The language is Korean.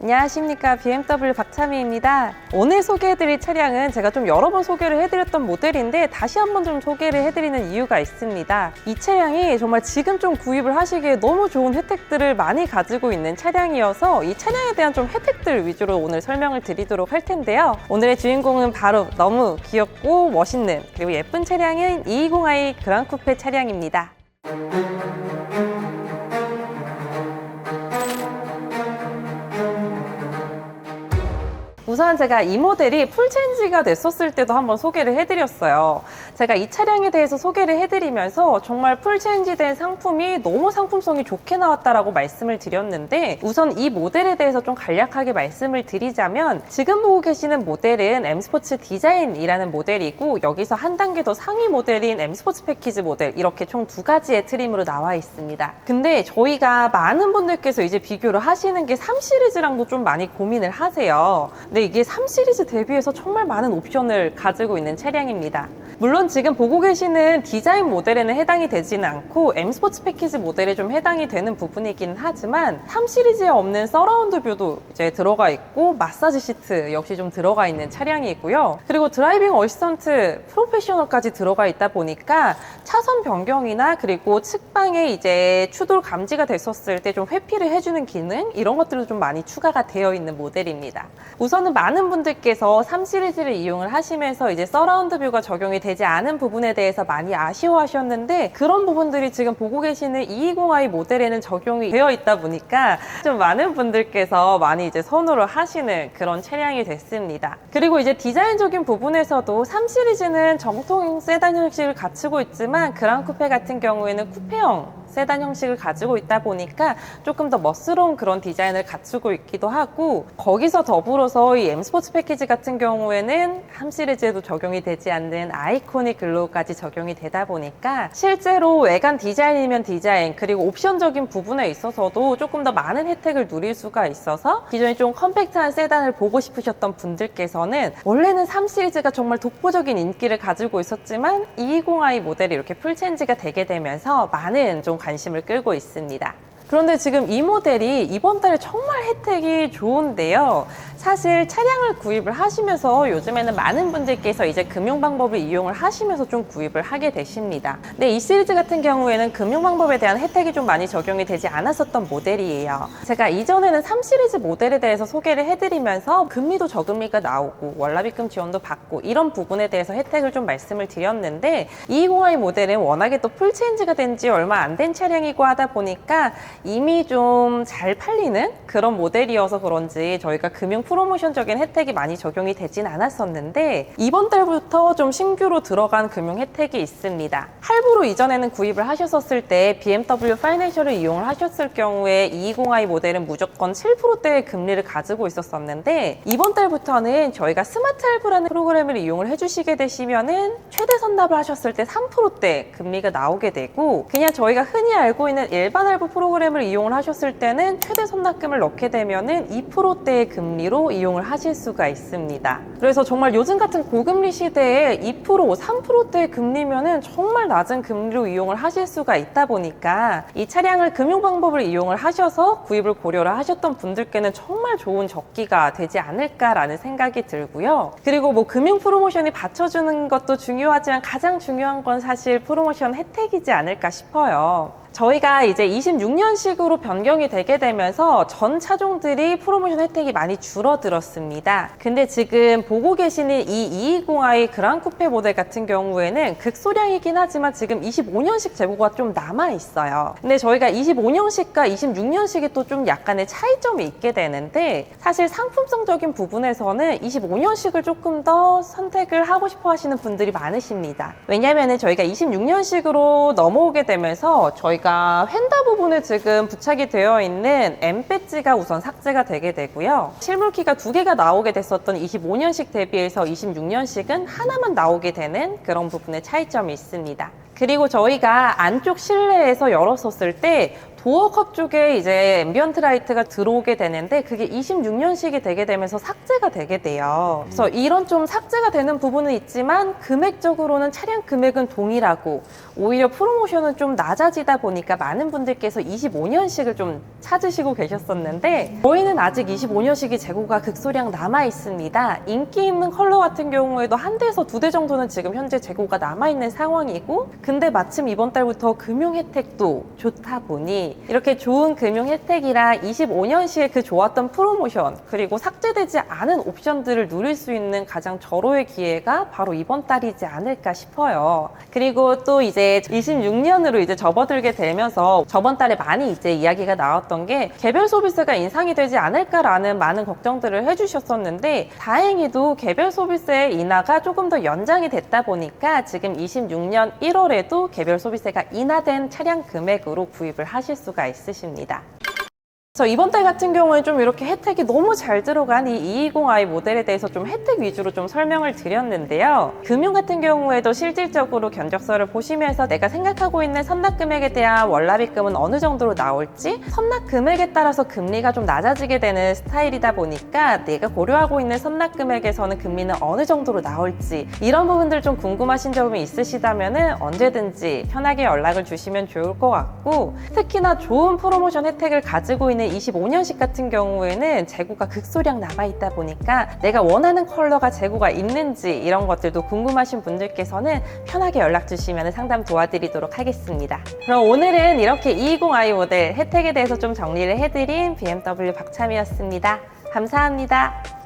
안녕하십니까, BMW 박차미입니다. 오늘 소개해드릴 차량은 제가 좀 여러 번 소개를 해드렸던 모델인데 다시 한번 좀 소개를 해드리는 이유가 있습니다. 이 차량이 정말 지금 좀 구입을 하시기에 너무 좋은 혜택들을 많이 가지고 있는 차량이어서 이 차량에 대한 좀 혜택들 위주로 오늘 설명을 드리도록 할 텐데요. 오늘의 주인공은 바로 너무 귀엽고 멋있는 그리고 예쁜 차량인 220i 그랑쿠페 차량입니다. 우선 제가 이 모델이 풀체인지가 됐었을 때도 한번 소개를 해드렸어요. 제가 이 차량에 대해서 소개를 해드리면서 정말 풀체인지 된 상품이 너무 상품성이 좋게 나왔다라고 말씀을 드렸는데, 우선 이 모델에 대해서 좀 간략하게 말씀을 드리자면 지금 보고 계시는 모델은 M스포츠 디자인이라는 모델이고, 여기서 한 단계 더 상위 모델인 M스포츠 패키지 모델, 이렇게 총 두 가지의 트림으로 나와 있습니다. 근데 저희가 많은 분들께서 이제 비교를 하시는 게 3 시리즈랑도 좀 많이 고민을 하세요. 근데 이게 3 시리즈 대비해서 정말 많은 옵션을 가지고 있는 차량입니다. 물론 지금 보고 계시는 디자인 모델에는 해당이 되지는 않고 M스포츠 패키지 모델에 좀 해당이 되는 부분이긴 하지만 3 시리즈에 없는 서라운드 뷰도 이제 들어가 있고, 마사지 시트 역시 좀 들어가 있는 차량이고요. 그리고 드라이빙 어시스턴트 프로페셔널까지 들어가 있다 보니까 차선 변경이나 그리고 측방에 이제 추돌 감지가 됐었을 때 좀 회피를 해주는 기능, 이런 것들도 좀 많이 추가가 되어 있는 모델입니다. 우선은 많은 분들께서 3 시리즈를 이용을 하시면서 이제 서라운드 뷰가 적용이 되지 않은 부분에 대해서 많이 아쉬워하셨는데, 그런 부분들이 지금 보고 계시는 220i 모델에는 적용이 되어 있다 보니까 좀 많은 분들께서 많이 이제 선호를 하시는 그런 차량이 됐습니다. 그리고 이제 디자인적인 부분에서도 3 시리즈는 정통 세단 형식을 갖추고 있지만 그랑쿠페 같은 경우에는 쿠페형 세단 형식을 가지고 있다 보니까 조금 더 멋스러운 그런 디자인을 갖추고 있기도 하고, 거기서 더불어서 이 M스포츠 패키지 같은 경우에는 3 시리즈에도 적용이 되지 않는 아이코닉 글로우까지 적용이 되다 보니까 실제로 외관 디자인이면 디자인, 그리고 옵션적인 부분에 있어서도 조금 더 많은 혜택을 누릴 수가 있어서 기존에 좀 컴팩트한 세단을 보고 싶으셨던 분들께서는, 원래는 3 시리즈가 정말 독보적인 인기를 가지고 있었지만 220i 모델이 이렇게 풀체인지가 되게 되면서 많은 좀 관심을 끌고 있습니다. 그런데 지금 이 모델이 이번 달에 정말 혜택이 좋은데요. 사실 차량을 구입을 하시면서 요즘에는 많은 분들께서 이제 금융 방법을 이용을 하시면서 좀 구입을 하게 되십니다. 근데 이 시리즈 같은 경우에는 금융 방법에 대한 혜택이 좀 많이 적용이 되지 않았었던 모델이에요. 제가 이전에는 3 시리즈 모델에 대해서 소개를 해드리면서 금리도 저금리가 나오고 월납입금 지원도 받고 이런 부분에 대해서 혜택을 좀 말씀을 드렸는데, 220i 모델은 워낙에 또 풀체인지가 된 지 얼마 안 된 차량이고 하다 보니까 이미 좀 잘 팔리는 그런 모델이어서 그런지 저희가 금융 프로모션적인 혜택이 많이 적용이 되진 않았었는데, 이번 달부터 좀 신규로 들어간 금융 혜택이 있습니다. 할부로 이전에는 구입을 하셨었을 때 BMW 파이낸셜을 이용을 하셨을 경우에 220i 모델은 무조건 7%대의 금리를 가지고 있었었는데, 이번 달부터는 저희가 스마트 할부라는 프로그램을 이용을 해주시게 되시면은 최대 선납을 하셨을 때 3%대 금리가 나오게 되고, 그냥 저희가 흔히 알고 있는 일반 할부 프로그램을 이용을 하셨을 때는 최대 선납금을 넣게 되면은 2%대의 금리로 이용을 하실 수가 있습니다. 그래서 정말 요즘 같은 고금리 시대에 2%, 3%대의 금리면은 정말 낮은 금리로 이용을 하실 수가 있다 보니까 이 차량을 금융 방법을 이용을 하셔서 구입을 고려를 하셨던 분들께는 정말 좋은 적기가 되지 않을까라는 생각이 들고요. 그리고 뭐 금융 프로모션이 받쳐주는 것도 중요하지만 가장 중요한 건 사실 프로모션 혜택이지 않을까 싶어요. 저희가 이제 26년식으로 변경이 되게 되면서 전 차종들이 프로모션 혜택이 많이 줄어들었습니다. 근데 지금 보고 계시는 이 220i 그랑쿠페 모델 같은 경우에는 극소량이긴 하지만 지금 25년식 재고가 좀 남아있어요. 근데 저희가 25년식과 26년식이 또 좀 약간의 차이점이 있게 되는데, 사실 상품성적인 부분에서는 25년식을 조금 더 선택을 하고 싶어 하시는 분들이 많으십니다. 왜냐면은 저희가 26년식으로 넘어오게 되면서 저희가 휀다 부분에 지금 부착이 되어 있는 M 배지가 우선 삭제가 되게 되고요. 실물키가 2개가 나오게 됐었던 25년식 대비해서 26년식은 하나만 나오게 되는 그런 부분의 차이점이 있습니다. 그리고 저희가 안쪽 실내에서 열었었을 때 도어컵 쪽에 이제 앰비언트 라이트가 들어오게 되는데 그게 26년식이 되게 되면서 삭제가 되게 돼요. 그래서 이런 좀 삭제가 되는 부분은 있지만 금액적으로는 차량 금액은 동일하고 오히려 프로모션은 좀 낮아지다 보니까 많은 분들께서 25년식을 좀 찾으시고 계셨었는데 저희는 아직 25년식이 재고가 극소량 남아 있습니다. 인기 있는 컬러 같은 경우에도 한 대에서 두 대 정도는 지금 현재 재고가 남아 있는 상황이고, 근데 마침 이번 달부터 금융 혜택도 좋다 보니 이렇게 좋은 금융 혜택이라 25년식의 그 좋았던 프로모션 그리고 삭제되지 않은 옵션들을 누릴 수 있는 가장 절호의 기회가 바로 이번 달이지 않을까 싶어요. 그리고 또 이제 26년으로 이제 접어들게 되면서 저번 달에 많이 이제 이야기가 나왔던 게 개별 소비세가 인상이 되지 않을까라는 많은 걱정들을 해주셨었는데, 다행히도 개별 소비세 인하가 조금 더 연장이 됐다 보니까 지금 26년 1월에도 개별 소비세가 인하된 차량 금액으로 구입을 하실 수가 있으십니다. 그래서 이번 달 같은 경우에 좀 이렇게 혜택이 너무 잘 들어간 이 220i 모델에 대해서 좀 혜택 위주로 좀 설명을 드렸는데요. 금융 같은 경우에도 실질적으로 견적서를 보시면서 내가 생각하고 있는 선납 금액에 대한 월납입금은 어느 정도로 나올지, 선납 금액에 따라서 금리가 좀 낮아지게 되는 스타일이다 보니까 내가 고려하고 있는 선납 금액에서는 금리는 어느 정도로 나올지, 이런 부분들 좀 궁금하신 점이 있으시다면 언제든지 편하게 연락을 주시면 좋을 것 같고, 특히나 좋은 프로모션 혜택을 가지고 있는 25년식 같은 경우에는 재고가 극소량 남아있다 보니까 내가 원하는 컬러가 재고가 있는지 이런 것들도 궁금하신 분들께서는 편하게 연락 주시면 상담 도와드리도록 하겠습니다. 그럼 오늘은 이렇게 220i 모델 혜택에 대해서 좀 정리를 해드린 BMW 박차미였습니다. 감사합니다.